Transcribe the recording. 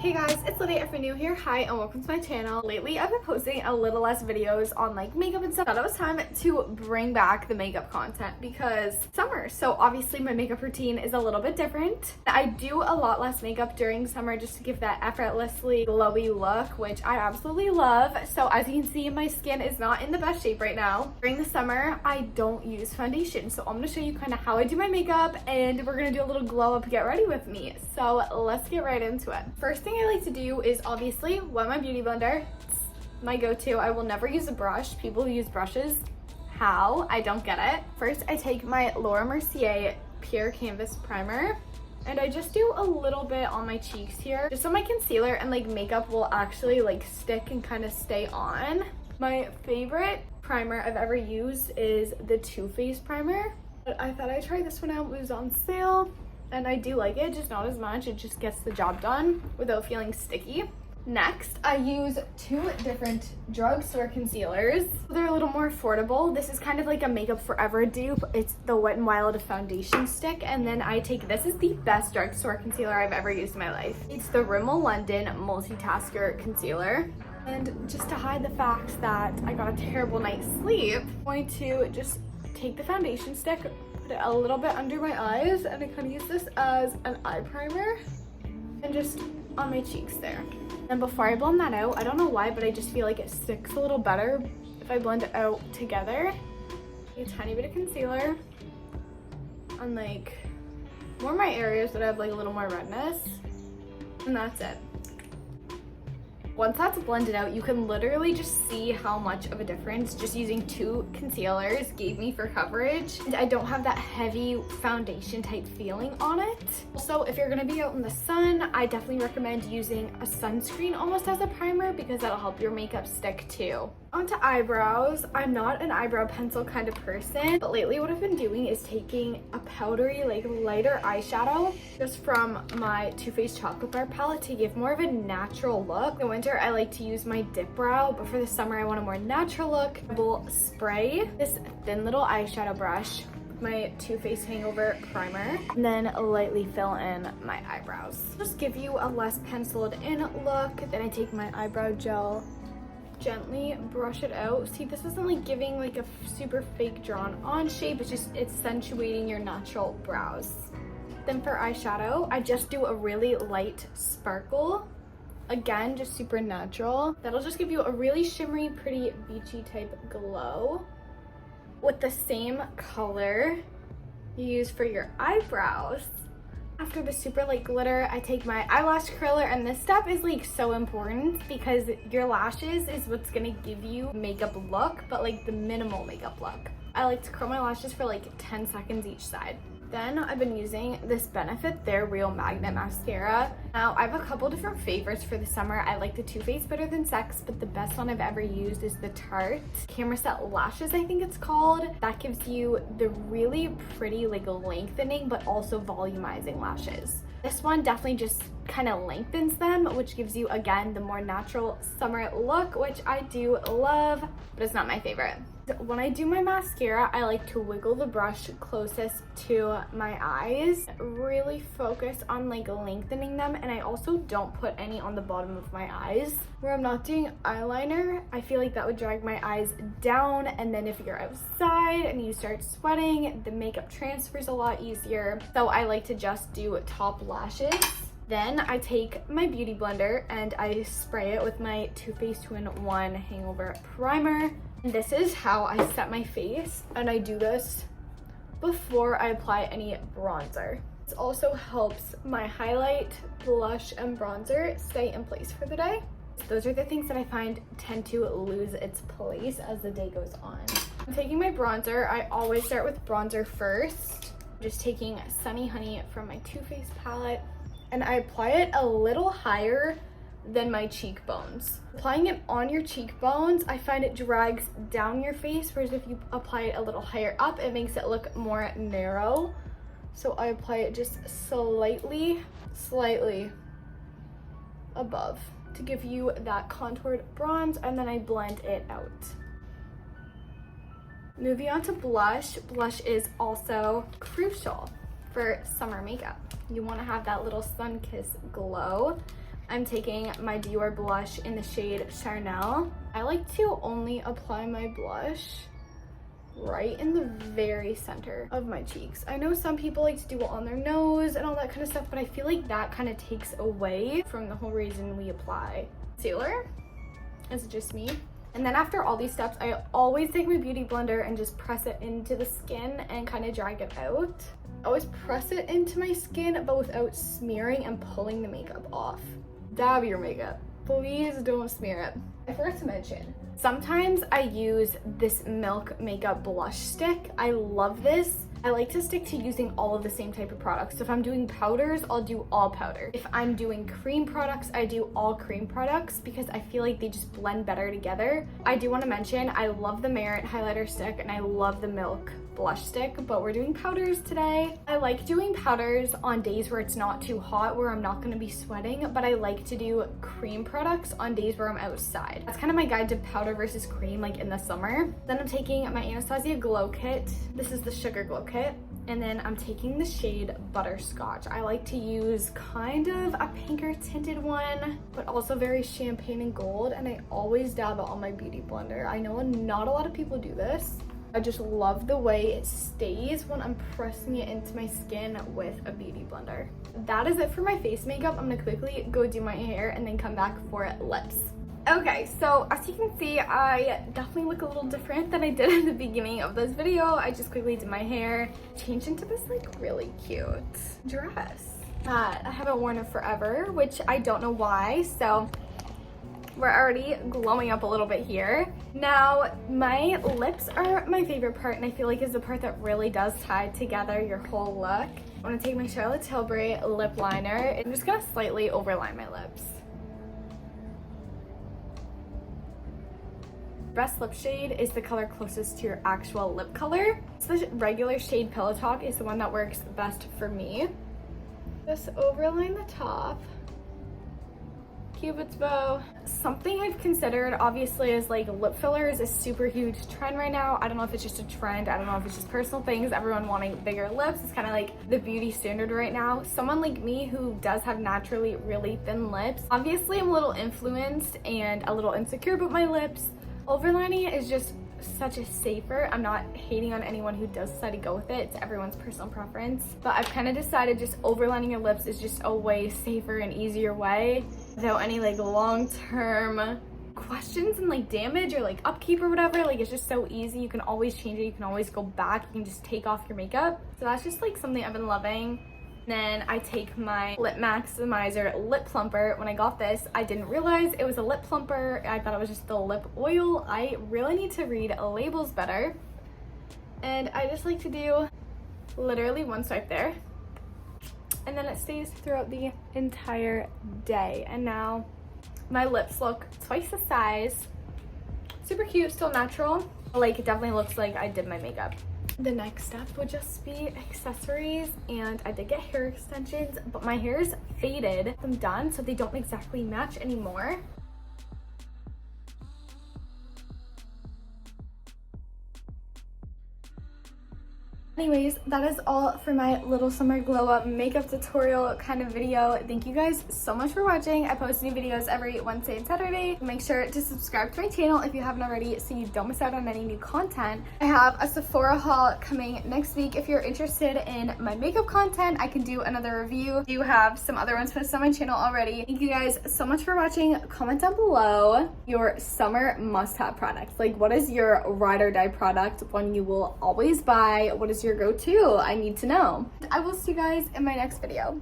Hey guys, it's Lydia. If you're new here, hi and welcome to my channel. Lately, I've been posting a little less videos on like makeup and stuff. I thought it was time to bring back the makeup content because summer. So obviously my makeup routine is a little bit different. I do a lot less makeup during summer just to give that effortlessly glowy look, which I absolutely love. So as you can see, my skin is not in the best shape right now. During the summer, I don't use foundation. So I'm gonna show you kind of how I do my makeup and we're gonna do a little glow up get ready with me. So let's get right into it. First thing I like to do is obviously wet my beauty blender. It's my go-to. I will never use a brush. People who use brushes, how? I don't get it. First, I take my Laura Mercier Pure Canvas Primer and I just do a little bit on my cheeks here, just so my concealer and like makeup will actually like stick and kind of stay on. My favorite primer I've ever used is the Too Faced primer, but I thought I'd try this one out. It was on sale. And I do like it, just not as much. It just gets the job done without feeling sticky. Next, I use two different drugstore concealers. They're a little more affordable. This is kind of like a Makeup Forever dupe. It's the Wet n Wild foundation stick. And then I take, this is the best drugstore concealer I've ever used in my life. It's the Rimmel London Multitasker Concealer. And just to hide the fact that I got a terrible night's sleep, I'm going to just take the foundation stick, a little bit under my eyes, and I kind of use this as an eye primer and just on my cheeks there. And before I blend that out, I don't know why, but I just feel like it sticks a little better if I blend it out together. A tiny bit of concealer on like more my areas that have like a little more redness, and that's it. Once that's blended out, you can literally just see how much of a difference just using two concealers gave me for coverage. And I don't have that heavy foundation type feeling on it. Also, if you're gonna be out in the sun, I definitely recommend using a sunscreen almost as a primer because that'll help your makeup stick too. Onto eyebrows. I'm not an eyebrow pencil kind of person, but lately what I've been doing is taking a powdery, like lighter eyeshadow just from my Too Faced Chocolate Bar palette to give more of a natural look. In winter, I like to use my dip brow, but for the summer, I want a more natural look. I will spray this thin little eyeshadow brush with my Too Faced Hangover Primer, and then lightly fill in my eyebrows. Just give you a less penciled in look. Then I take my eyebrow gel, gently brush it out. See, this isn't like giving like a super fake drawn on shape, it's just accentuating your natural brows. Then for eyeshadow, I just do a really light sparkle. Again, just super natural. That'll just give you a really shimmery, pretty beachy type glow with the same color you use for your eyebrows. After the super light glitter, I take my eyelash curler, and this step is like so important because your lashes is what's gonna give you makeup look, but like the minimal makeup look. I like to curl my lashes for like 10 seconds each side. Then I've been using this Benefit They're Real Magnet Mascara. Now, I have a couple different favorites for the summer. I like the Too Faced Better Than Sex, but the best one I've ever used is the Tarte Camera Set Lashes, I think it's called. That gives you the really pretty, like lengthening, but also volumizing lashes. This one definitely just kind of lengthens them, which gives you, again, the more natural summer look, which I do love, but it's not my favorite. When I do my mascara, I like to wiggle the brush closest to my eyes, really focus on like lengthening them, and I also don't put any on the bottom of my eyes. Where I'm not doing eyeliner, I feel like that would drag my eyes down, and then if you're outside and you start sweating, the makeup transfers a lot easier. So I like to just do top lashes. Then I take my beauty blender and I spray it with my Too Faced 2-in-1 Hangover Primer. This is how I set my face, and I do this before I apply any bronzer. This also helps my highlight, blush, and bronzer stay in place for the day. Those are the things that I find tend to lose its place as the day goes on. I'm taking my bronzer. I always start with bronzer first. I'm just taking Sunny Honey from my Too Faced palette, and I apply it a little higher than my cheekbones. Applying it on your cheekbones, I find it drags down your face, whereas if you apply it a little higher up, it makes it look more narrow. So I apply it just slightly above to give you that contoured bronze, and then I blend it out. Moving on to blush. Blush is also crucial for summer makeup. You want to have that little sun kiss glow. I'm taking my Dior blush in the shade Charnel. I like to only apply my blush right in the very center of my cheeks. I know some people like to do it on their nose and all that kind of stuff, but I feel like that kind of takes away from the whole reason we apply concealer. Is it just me? And then after all these steps, I always take my beauty blender and just press it into the skin and kind of drag it out. I always press it into my skin, but without smearing and pulling the makeup off. Dab your makeup. Please don't smear it. I forgot to mention, sometimes I use this Milk makeup blush stick. I love this. I like to stick to using all of the same type of products. So if I'm doing powders, I'll do all powder. If I'm doing cream products, I do all cream products because I feel like they just blend better together. I do want to mention, I love the Merit highlighter stick and I love the Milk blush stick, but we're doing powders today. I like doing powders on days where it's not too hot, where I'm not going to be sweating, but I like to do cream products on days where I'm outside. That's kind of my guide to powder versus cream, like in the summer. Then I'm taking my Anastasia Glow Kit. This is the Sugar Glow Kit. And then I'm taking the shade Butterscotch. I like to use kind of a pinker tinted one, but also very champagne and gold. And I always dab it on my beauty blender. I know not a lot of people do this. I just love the way it stays when I'm pressing it into my skin with a beauty blender. That is it for my face makeup. I'm gonna quickly go do my hair and then come back for lips. Okay, so as you can see, I definitely look a little different than I did in the beginning of this video. I just quickly did my hair, changed into this like really cute dress that I haven't worn in forever, which I don't know why. So we're already glowing up a little bit here. Now, my lips are my favorite part, and I feel like is the part that really does tie together your whole look. I'm gonna take my Charlotte Tilbury lip liner. I'm just gonna slightly overline my lips. Best lip shade is the color closest to your actual lip color. So the regular shade Pillow Talk is the one that works best for me. Just overline the top. Cupid's bow. Something I've considered obviously is like lip fillers is super huge trend right now. I don't know if it's just a trend. I don't know if it's just personal things. Everyone wanting bigger lips. It's kind of like the beauty standard right now. Someone like me who does have naturally really thin lips. Obviously I'm a little influenced and a little insecure about my lips. Overlining is just such a safer. I'm not hating on anyone who does decide to go with it. It's everyone's personal preference. But I've kind of decided just overlining your lips is just a way safer and easier way without any like long-term questions and like damage or like upkeep or whatever. Like it's just so easy. You can always change it. You can always go back. You can just take off your makeup. So that's just like something I've been loving. Then I take my Lip Maximizer Lip Plumper. When I got this, I didn't realize it was a lip plumper. I thought it was just the lip oil. I really need to read labels better. And I just like to do literally one swipe there. And then it stays throughout the entire day. And now my lips look twice the size. Super cute, still natural. Like it definitely looks like I did my makeup. The next step would just be accessories, and I did get hair extensions, but my hair is faded. I'm done, so they don't exactly match anymore. Anyways, that is all for my little summer glow up makeup tutorial kind of video. Thank you guys so much for watching. I post new videos every Wednesday and Saturday. Make sure to subscribe to my channel if you haven't already so you don't miss out on any new content. I have a Sephora haul coming next week. If you're interested in my makeup content, I can do another review. I do have some other ones posted on my channel already. Thank you guys so much for watching. Comment down below your summer must-have products. Like, what is your ride or die product, one you will always buy? What is your go-to? I need to know. I will see you guys in my next video.